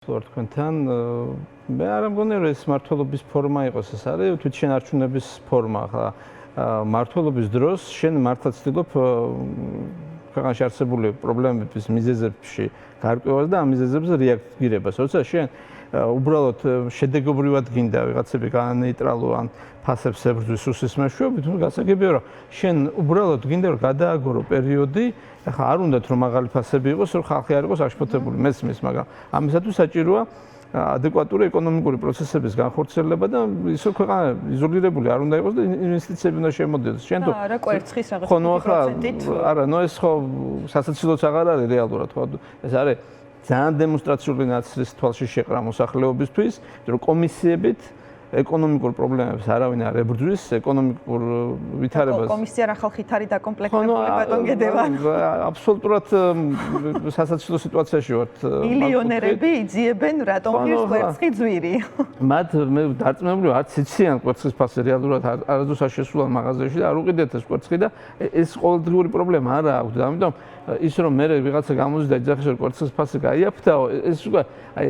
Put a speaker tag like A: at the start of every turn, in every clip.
A: ვარ თქვენთან. მე არ მგონია რომ ეს მართლობის ფორმა იყოს, ეს არის თვითშენარჩუნების ფორმა. ხა მართლობის დროს შენ მართლა ცდილობ ქვეყანაში არსებული პრობლემების მიზეზებში გარკვევას და ამ მიზეზებზე რეაგირებას. როცა შენ უბრალოდ შედეგობრივად გინდა ვიღაცები განეიტრალო ან ფასებს ებრძვის სუსის მეშვეობით, ნუ გასაგებია რომ შენ უბრალოდ გინდა რომ გადააგორო პერიოდი, ახლა არ უნდათ რომ მაღალი ფასები იყოს, რომ ხალხი არ იყოს აშფოთებული, მესმის, მაგრამ ამისათვის საჭიროა ადეკვატური ეკონომიკური პროცესების განხორციელება და ის რომ ქვეყანა იზოლირებული არ უნდა იყოს და ინვესტიციები უნდა შემოდიოდეს. შენ თუ
B: არა კვერცხის რაღაც
A: პროცენტით. არა, ნუ ეს ხო სასაცილოც აღარ არის რეალურად, ხო ეს არის ძალიან დემონსტრაციული ნაცრის თვალში შეყრა მოსახლეობისთვის, რომ კომისიებით ეკონომიკურ პრობლემებს არავინ არ ებრძვის, ეკონომიკურ ვითარებას.
B: კომისია რა ხალხით არის დაკომპლექტებული ბატონ გედევა.
A: აბსოლუტურად სასაცილო სიტუაციაში ვართ.
B: მილიონერები იძიებენ რატომ ღირს კვერცხი ძვირი.
A: მათ მე დარწმუნებული ვარ, არც იციან კვერცხის ფასი რეალურად არასდროს არ შესულან მაღაზიაში და არ უყიდეთ ეს კვერცხი და ეს ყოველდღიური პრობლემა არა აქვს და ამიტომ ის რომ მე ვიღაცა გამოდის და იძახის რომ კვერცხის ფასი გაიაფთაო, ეს უკვე აი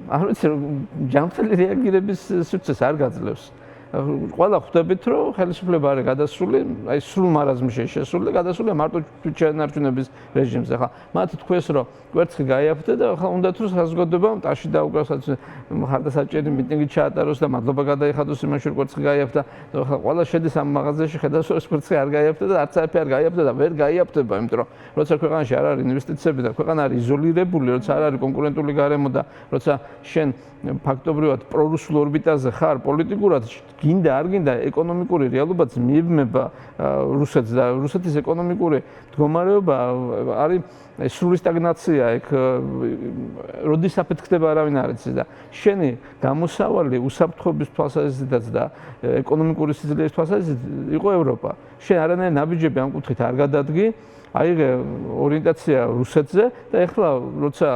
A: არ ვიცი რომ ჯანმრთელი რეაგირების სივრცეს არ გაძლევს. ყველა ხვდებით რომ ხელისუფლება არის გადასული, აი სრულ მარაზმში შესული და გადასულია მარტო თვითშენარჩუნების რეჟიმზე. ხა მათ თქვეს რომ კვერცხი გაიაფთე და ხა უნდათ რომ საზოგადოებამ ტაში დაუკრავსაც მხარდასაჭერი მიტინგი ჩაატაროს და მადლობა გადაიხადოს იმაში რომ კვერცხი გაიაფთა. ხა ყველა შედის ამ მაღაზიაში ხედავს რომ ეს კვერცხი არ გაიაფთე და არც არაფერი არ გაიაფთე და ვერ გაიაფთება, იმიტომ რომ როცა ქვეყანაში არ არის ინვესტიციები და ქვეყანა არის იზოლირებული, როცა არ არის კონკურენტული გარემო და როცა შენ ფაქტობრივად პრორუსულ ორბიტაზე ხარ პოლიტიკურად, გინდა არ გინდა ეკონომიკური რეალობაც მიებმება რუსეთს და რუსეთის ეკონომიკური მდგომარეობა არის სრული სტაგნაცია, ეგ როდის აფეთქდება არავინ არ იცის და შენი გამოსავალი უსაფრთხოების თვალსაზრისითაც და ეკონომიკური სიძლიერის თვალსაზრისით იყო ევროპა. შენ არანაირი ნაბიჯები ამ კუთხით არ გადადგი, აიღე ორიენტაცია რუსეთზე და ეხლა როცა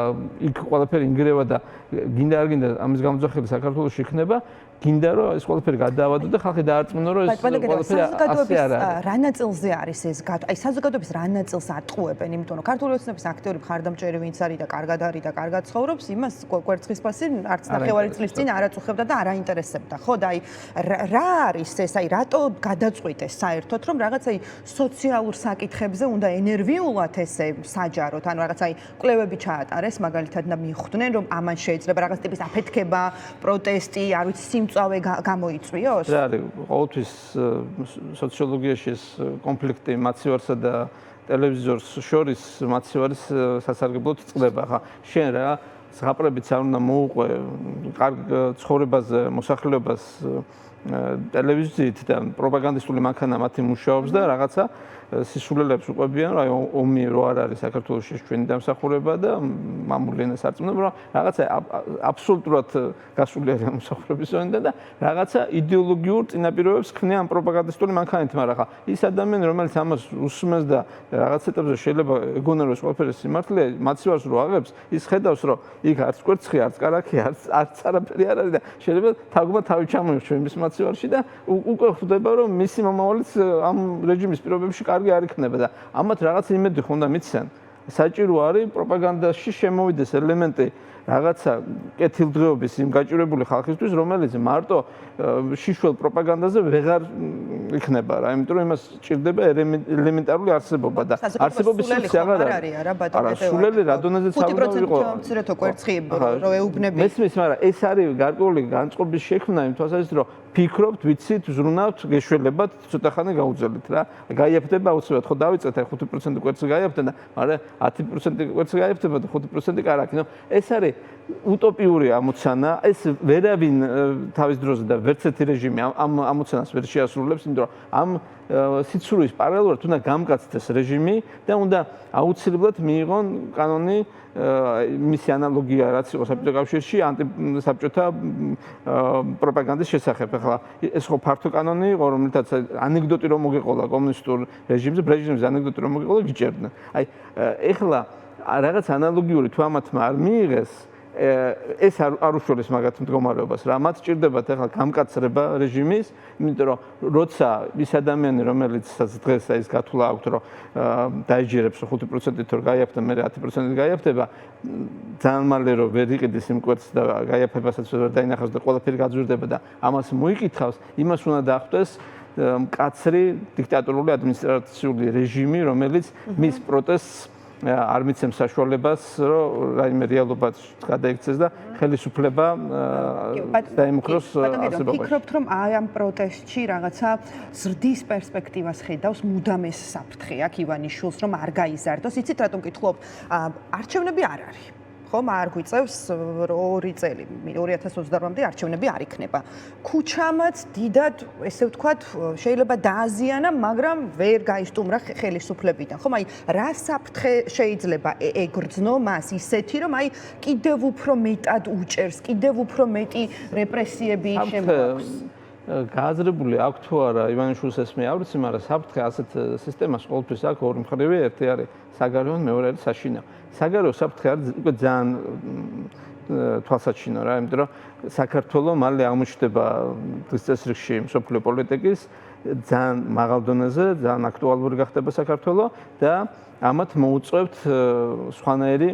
A: იქ ყველაფერი ინგრევა და გინდა არ გინდა ამის გამოძახილი საქართველოში იქნება, გინდა რომ ეს ყველაფერი გადაავადო და ხალხი დაარწმუნო რომ ეს ყველაფერი ასე არ არის.
B: რა ნაწილზე არის ეს? აი საზოგადოების რა ნაწილს ატყუებენ, იმიტომ რომ ქართული ოცნების აქტიური მხარდამჭერი ვინც არის და კარგად არის და კარგად ცხოვრობს, იმას კვერცხის ფასი არც ნახევარი წლის წინ არ აწუხებდა და არ აინტერესებდა. ხო და აი რა არის ეს? აი რატო გადაწყვიტეს საერთოდ რომ რაღაც აი სოციალურ საკითხებზე უნდა ენერგიულად ესე საჯაროთ, ანუ რაღაც აი კვლევები ჩაატარეს მაგალითად და მიხვდნენ რომ ამან შეიძლება რაღაც ტიპის აფეთქება, პროტესტი, არ ვიცი წავე გამოიწვიოს?
A: რა არის ყოველთვის სოციოლოგიაში ეს კონფლიქტი მაცივარსა და ტელევიზორს შორის მაცივარის სასარგებლოდ წყდება. ხა შენ რა ზღაპრებიც არ უნდა მოუყვე კარგ ცხოვრებაზე მოსახლეობას ტელევიზიით და პროპაგანდისტული მანქანა მათი მუშაობს და რაღაცა სისულელებს უყვებიან, რომ აი ომი რო არ არის საქართველოში ჩვენი დამსახურება და მამული ენას არწმუნებ, რომ რაღაცა აბსოლუტურად გასული არის მომსახურების ზონიდან და რაღაცა იდეოლოგიურ წინაპირობებს ქმნიან პროპაგანდისტული მანქანით, მაგრამ ხა ის ადამიანი, რომელიც ამას უსმენს და რაღაც ეტაპზე შეიძლება ეგონა რომ ეს ყველაფერი სიმართლეა, მაცივარს რო აღებს, ის ხედავს, რომ იქ არც კვერცხი, არც კარაქი, არც არაფერი არ არის და შეიძლება თაგვმა თავი ჩამოიხვჩო იმის მაცივარში და უკვე ხვდება, რომ მისი მომავალიც ამ რეჟიმის პირობებში კარგი არ იქნება და ამათ რაღაც იმედი ხონდა მიციან. საჭირო არის პროპაგანდაში შემოვიდეს ელემენტი რაღაცა კეთილდღეობის იმ გაჭირებული ხალხისთვის, რომელიც მარტო შიშველ პროპაგანდაზე ვეღარ იქნება რა, იმიტომ რომ იმას ჭირდება ელემენტარული არსებობა და არსებობის სივრცე აღარ არის. არა, სულელი რა დონეზე ცალკე იყო.
B: 5% მცირეთო კვერცხი რო ეუბნები.
A: მესმის, მაგრამ ეს არის გარკვეული განწყობის შექმნა იმ თვალსაზრისით, რომ ფიქრობთ, ვიცით, ზრუნავთ, გეშველებათ, ცოტა ხანი გაუძელით რა. გაიაფთება აუცილებლად, ხო დავიწყეთ, აი 5% კვერცხი გაიაფთდა, მაგრამ 10% კვერცხი გაიაფთება და 5% კარაქი. ნუ ეს არის утопიური ამოცანა, ეს ვერავინ თავის დროზე და ვერც ერთი რეჟიმი ამ ამოცანას ვერ შეასრულებს, იმიტომ რომ ამ სიცრუის პარალელურად უნდა გამკაცდეს რეჟიმი და უნდა აუცილებლად მიიღონ კანონი მისი ანალოგია რაც იყო საბჭოთა კავშირში ანტისაბჭოთა პროპაგანდის შესახებ. ახლა ეს ხო ფართო კანონი იყო, რომელთაც ანეკდოტი რომ მოგეყოლა კომუნისტურ რეჟიმზე, რეჟიმზე ანეკდოტი რომ მოგეყოლა გიჭერდნენ. აი ეხლა რაღაც ანალოგიური თუ ამათმა არ მიიღეს, ეს არ უშუალებს მაგათ მდგომარეობას რა. მათ ჭირდებათ ახლა გამკაცრება რეჟიმის, იმიტომ რომ როცა ის ადამიანი, რომელიც დღეს ეს გათვლა აქვს, რომ დაიჯერებს 5%-ით რომ გაიაფთა, მე 10%-ით გაიაფთება, ძალიან მალე რომ ვერ იყიდეს იმ კვერცხს და გაიაფებასაც ვერ დაინახავს და ყველაფერი გაძვირდება და ამას მოიკითხავს, იმას უნდა დახვდეს მკაცრი დიქტატორული ადმინისტრაციული რეჟიმი, რომელიც მის პროტესტს არ მიცემს საშუალებას, რომ რაიმე რეალობა გადაიქცეს და ხელისუფლება დაემუქროს არსებობაში.
B: ფიქრობთ, რომ აი ამ პროტესტში რაღაცა ზრდის პერსპექტივას ხედავს მუდამ ეს საფრთხე აქ ივანიშვილს, რომ არ გაიზარდოს. იცით რატომ კითხულობ? არჩევნები არ არის. ხომ არ გვიწევს 2 წელი 2028-მდე არჩევნები არ იქნება. ქუჩამაც დიდად, ესე ვთქვათ, შეიძლება დააზიანა, მაგრამ ვერ გაისტუმრა ხელისუფლებიდან. ხომ აი რა საფრთხე შეიძლება ეგრძნო მას ისეთი, რომ აი კიდევ უფრო მეტად უჭერს, კიდევ უფრო მეტი რეპრესიები შემოაქვს.
A: გააზრებული აქვს თუ არა ივანიშვილს ეს მე არ ვიცი, მაგრამ საფრთხე ასეთ სისტემას ყოველთვის აქვს ორი მხრივი, ერთი არის საგარეო, მეორე არის საშინაო. საგარეო საფრთხე არის უკვე ძალიან თვალსაჩინო რა, იმიტომ რომ საქართველოს მალე აღმოჩნდება დღის წესრიგში მსოფლიო პოლიტიკის ძალიან მაღალ დონეზე, ძალიან აქტუალური გახდება საქართველოს და ამათ მოუწევთ სხვანაირი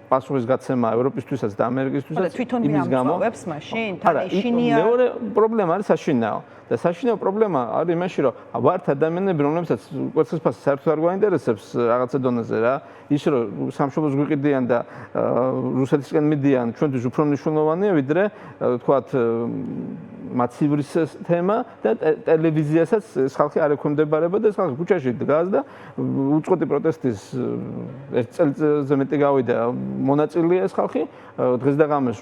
A: პასუხისგაცემა ევროპისთვისაც და ამერიკისთვისაც
B: იმის გამო ვებს მაშინ თან ეშინია
A: მეორე პრობლემა არის საშინაო და საშინაო პრობლემა არის იმაში რომ ვართ ადამიანები რომლებსაც კვერცხის ფასი საერთოდ არ გვაინტერესებს რაღაცა დონეზე რა ის რომ სამშობლოს გვიყიდიან და რუსეთისკენ მიდიან ჩვენთვის უფრო მნიშვნელოვანია ვიდრე თქვათ მაცივრის თემა და ტელევიზიასაც ეს ხალხი არ ექვემდებარება და ეს ხალხი ქუჩაში დგას და უწყვეტი პროტესტის ერთ წელიწადზე მეტი გავიდა მონაწილეა ეს ხალხი დღეს და ღამეს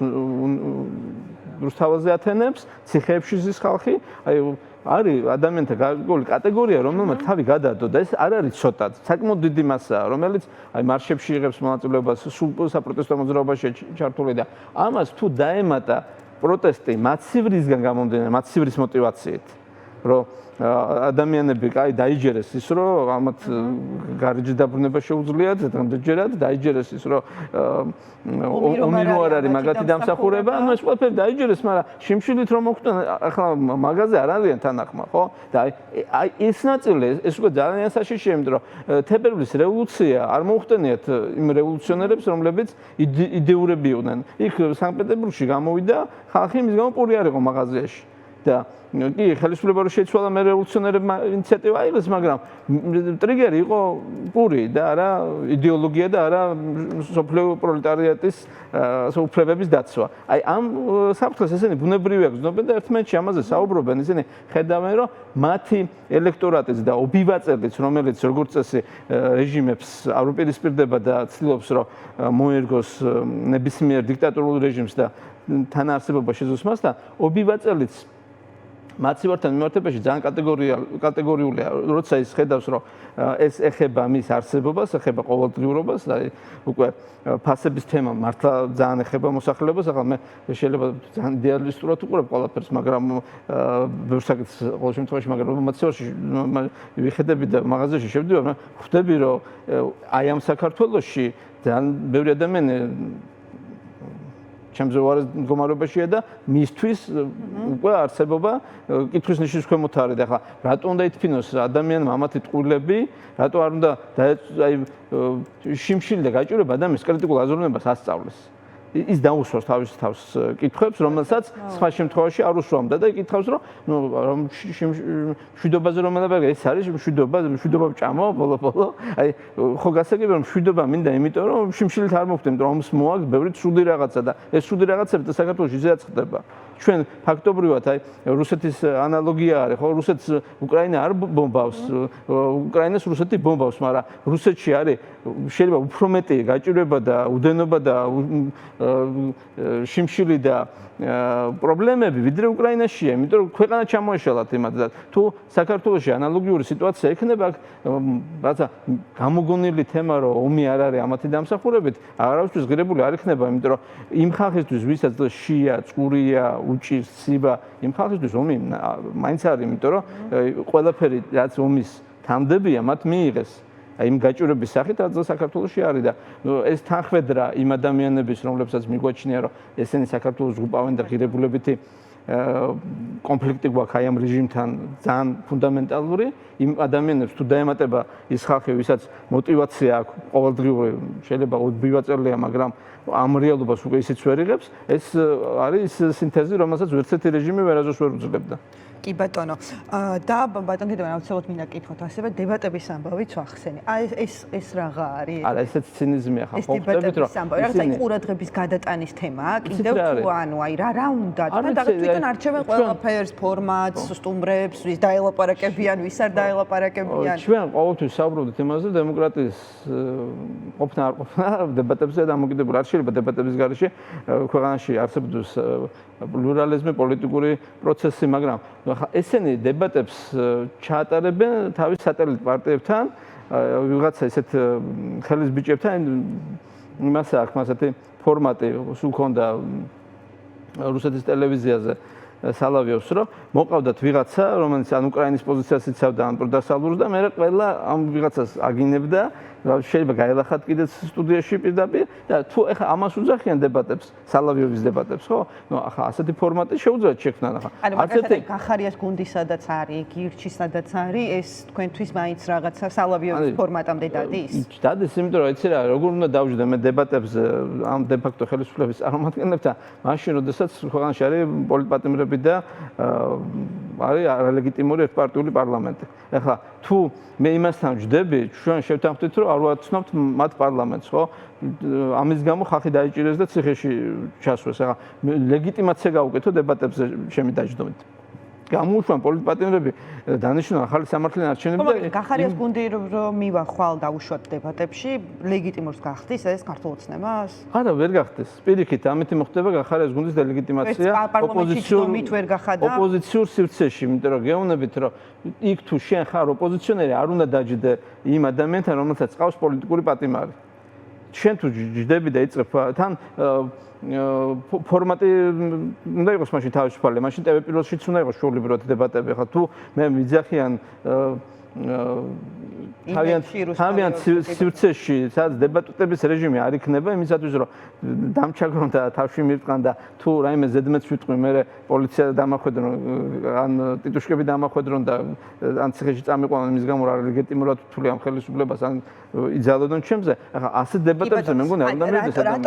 A: რუსთაველზე ათენებს ციხეებში ზის ხალხი აი არის ადამიანთა გარკვეული კატეგორია რომელმაც თავი გადაადო და ეს არ არის ცოტა საკმაოდ დიდი მასაა რომელიც აი მარშებში იღებს მონაწილეობას სულ საპროტესტო მოძრაობაში ჩართული და ამას თუ დაემატა პროტესტი მაცივრისგან გამომდინარე მაცივრის мотивაციით რომ ადამიანები კაი დაიჯერეს ის რომ ამათ გარიჯი დაბრუნება შეუძლიათ დღემდეჯერად დაიჯერეს ის რომ ომირო არ არის მაგათი დამსახურება ანუ ეს ყველაფერი დაიჯერეს მაგრამ შიმშილით რომ მოხვდნენ ახლა მაღაზე არ არიან თანახმა ხო და აი ეს ნაწილი ეს უკვე ძალიან საშიშია იმიტომ რომ თებერვლის რევოლუცია არ მოუხდენიათ იმ რევოლუციონერებს რომლებიც იდეურები იყვნენ იქ სანქტ-პეტერბურგში გამოვიდა ხალხი მის გამო პური არ იყო მაღაზიაში და კი ხელისუფლება რო შეცვალა მე რევოლუციონერებმა ინიციატივა აიღეს მაგრამ ტრიგერი იყო პური და არა იდეოლოგია და არა სოფლიო პროლეტარიატის უფლებების დაცვა აი ამ საფრთხეს ესენი ბუნებრივია გრძნობენ და ერთმანეთში ამაზე საუბრობენ ისინი ხედავენ რომ მათი ელექტორატიც და ობივაწებიც რომელიც როგორც წესი რეჟიმებს არ უპირისპირდება და ცდილობს რომ მოერგოს ნებისმიერ დიქტატორულ რეჟიმს და თანაარსებობა შეძლოს მასთან ობივაწებიც მაცივართან მიმართებაში ძალიან კატეგორიულია, როცა ის ხედავს, რომ ეს ეხება მის არსებობას, ეხება ყოველდღიურობას, აი უკვე ფასების თემა მართლა ძალიან ეხება მოსახლეობას, ახლა მე შეიძლება ძალიან იდეალისტურად უყურებ ყველაფერს, მაგრამ ბევრ საკითხს ყოველ შემთხვევაში, მაგრამ მაცივარში ვიხედები და მაღაზიაში შევდივარ, ხვდები, რომ აი ამ საქართველოში ძალიან ბევრი ადამიანი ჩემზე უარეს მდგომარეობაშია და მისთვის უკვე არსებობა კითხვის ნიშნის ქვემოთ არის და ახლა რატო უნდა ითფინოს ადამიანმა ამათი ტყუილები, რატო არ უნდა აი შიმშილი და გაჭირება ადამიანის კრიტიკულ აზროვნებას ასწავლეს. ის დაუსვას თავის თავს კითხვებს, რომელსაც სხვა შემთხვევაში არ უსვამდა და იკითხავს, რომ მშვიდობაზე რომ მელაპარაკე, ეს არის მშვიდობა ჭამო, ბოლო-ბოლო. აი ხო გასაგებია რომ მშვიდობა მინდა, იმიტომ რომ შიმშილით არ მოხდე, იმიტომ რომ ომს მოაქვს ბევრი ცუდი რაღაცა და ეს ცუდი რაღაცები და საქართველოში ისედაც ხდება. ჩვენ ფაქტობრივად აი რუსეთის ანალოგია არის, ხო, რუსეთს უკრაინა არ ბომბავს, უკრაინას რუსეთი ბომბავს, მაგრამ რუსეთში არის შეიძლება უფრო მეტი გაჭირვება და უდენობა და შიმშილი და პრობლემები ვიდრე უკრაინაშია, იმიტომ რომ ქვეყანა ჩამოეშალათ იმათ და თუ საქართველოში ანალოგიური სიტუაცია იქნება, რაცა გამოგონილი თემა რომ ომი არ არის ამათი დამსახურებით, არავისთვის ღირებული არ იქნება, იმიტომ რომ იმ ხალხისთვის, ვისაც შია, წყურია, უჭირს, ცივა, იმ ხალხისთვის ომი მაინც არის, იმიტომ რომ ყველაფერი რაც ომის თამდებია, მათ მიიღეს. აი იმ გაჭირვების სახით, რაც საქართველოში არის და ეს თანხმედრა იმ ადამიანების, რომლებსაც მიგვაჩნია, რომ ესენი საქართველოს ზღუპავენ და ღირებულებითი კონფლიქტი გვაქვს აი ამ რეჟიმთან ძალიან ფუნდამენტალური იმ ადამიანებს თუ დაემატება ის ხალხი, ვისაც მოტივაცია აქვს ყოველდღიური, შეიძლება ბივაწელია, მაგრამ ამ რეალობას უკვე ისიც ვერ იღებს, ეს არის სინთეზი, რომელსაც ვერცერთი რეჟიმი ვერასდროს ვერ უძლებდა.
B: კი ბატონო. და ბატონო კიდევ აუცილებლად მინდა კითხოთ ასევე დებატების ამბავიც ვახსენე. აი ეს რაღაცა არის?
A: არა, ესეც ცინიზმია ხა.
B: ხო ხვდებით რომ რაღაცა ყურადღების გადატანის თემაა, კიდევ თუ ანუ აი რა უნდა და თვითონ არჩევენ ყველაფერს, ფორმატს, სტუმრებს, ვის დაელაპარაკებიან, ვის არ დაელაპარაკებიან.
A: ჩვენ ყოველთვის საუბრობთ იმაზე, დემოკრატიის ყოფნა არ ყოფნა დებატებზე დამოკიდებული არ შეიძლება დებატების გარეშე ქვეყანაში არსებობს პლურალიზმი, პოლიტიკური პროცესი, მაგრამ ხა ესენი დებატებს ჩაატარებენ თავის სატელიტ პარტიებთან, ვიღაცა ესეთ ხელის ბიჭებთან, იმას აქვს ასეთი ფორმატი, სულ ქონდა რუსეთის ტელევიზიაზე სალავიოს, რომ მოყავდათ ვიღაცა, რომელიც ან უკრაინის პოზიციას იცავდა, ან პროდასალურს და მე ყველა ამ ვიღაცას აგინებდა, შეიძლება გაელახათ კიდეც სტუდიაში პირდაპირ და თუ ეხა ამას უძახიან დებატებს, სალავიოვის დებატებს, ხო? ნუ ახლა ასეთი ფორმატი შეუძლიათ შექმნან ახლა.
B: ასეთი გახარიას გუნდი სადაც არის, გირჩი სადაც არის, ეს თქვენთვის მაინც რაღაცა სალავიოვის ფორმატამდე დადის?
A: დადის, იმიტომ რომ იცი რა, როგორ უნდა დავждე მე დებატებს ამ დე-ფაქტო ხელისუფლების წარმომადგენლებთან, მაშინ როდესაც ქვეყანაში არის პოლიტპატიმრები და არის არალეგიტიმური ერთპარტიული პარლამენტი. ეხლა თუ მე იმასთან ვждები, ჩვენ შევთანხმდით, რომ არ ვაცნობთ მათ პარლამენტს, ხო? ამის გამო ხალხი დაიჭირეს და ციხეში ჩასვეს. ეხლა ლეგიტიმაცია გავუკეთო დებატებზე შემი დაждდომით. გამოუშვან პოლიტპატიმრები დანიშნულ ახალი სამართლიანი არჩევნები
B: და გახარიას გუნდი რომ მივახვალ დაუშვათ დებატებში, ლეგიტიმურს გახდის ეს ქართულ ოცნებას?
A: არა, ვერ გახდეს. პირიქით, ამით მოხდება გახარიას გუნდის დელეგიტიმაცია ოპოზიციურ სივრცეში, იმიტომ რომ გეუბნებით, რომ იქ თუ შენ ხარ ოპოზიციონერი, არ უნდა დაждდე იმ ადამიანთან, რომელსაც ყავს პოლიტიკური პატიმარი. შენ თუ ჯდები და იწყებ თან ფორმატი უნდა იყოს მაშინ თავისუფალი, მაშინ TV პირველშიც უნდა იყოს ჩვეულებრივად დებატები. ხა თუ მე ვიძახიან თავიანთ სივრცეში, სადაც დებატების რეჟიმი არ იქნება, იმისათვის რომ დამჩაგრონ და თავში მირტყან და თუ რაიმე ზედმეტს ვიტყვი, მე პოლიცია დამახვედრონ, ან ტიტუშკები დამახვედრონ და ან ციხეში წამიყვანონ იმის გამო, რომ ლეგიტიმურად თვლი ამ ხელისუფლებას ან იძალოდონ ჩემზე. ახლა ასეთ დებატებზე მე მგონი არ უნდა მივიდეს ადამიანი.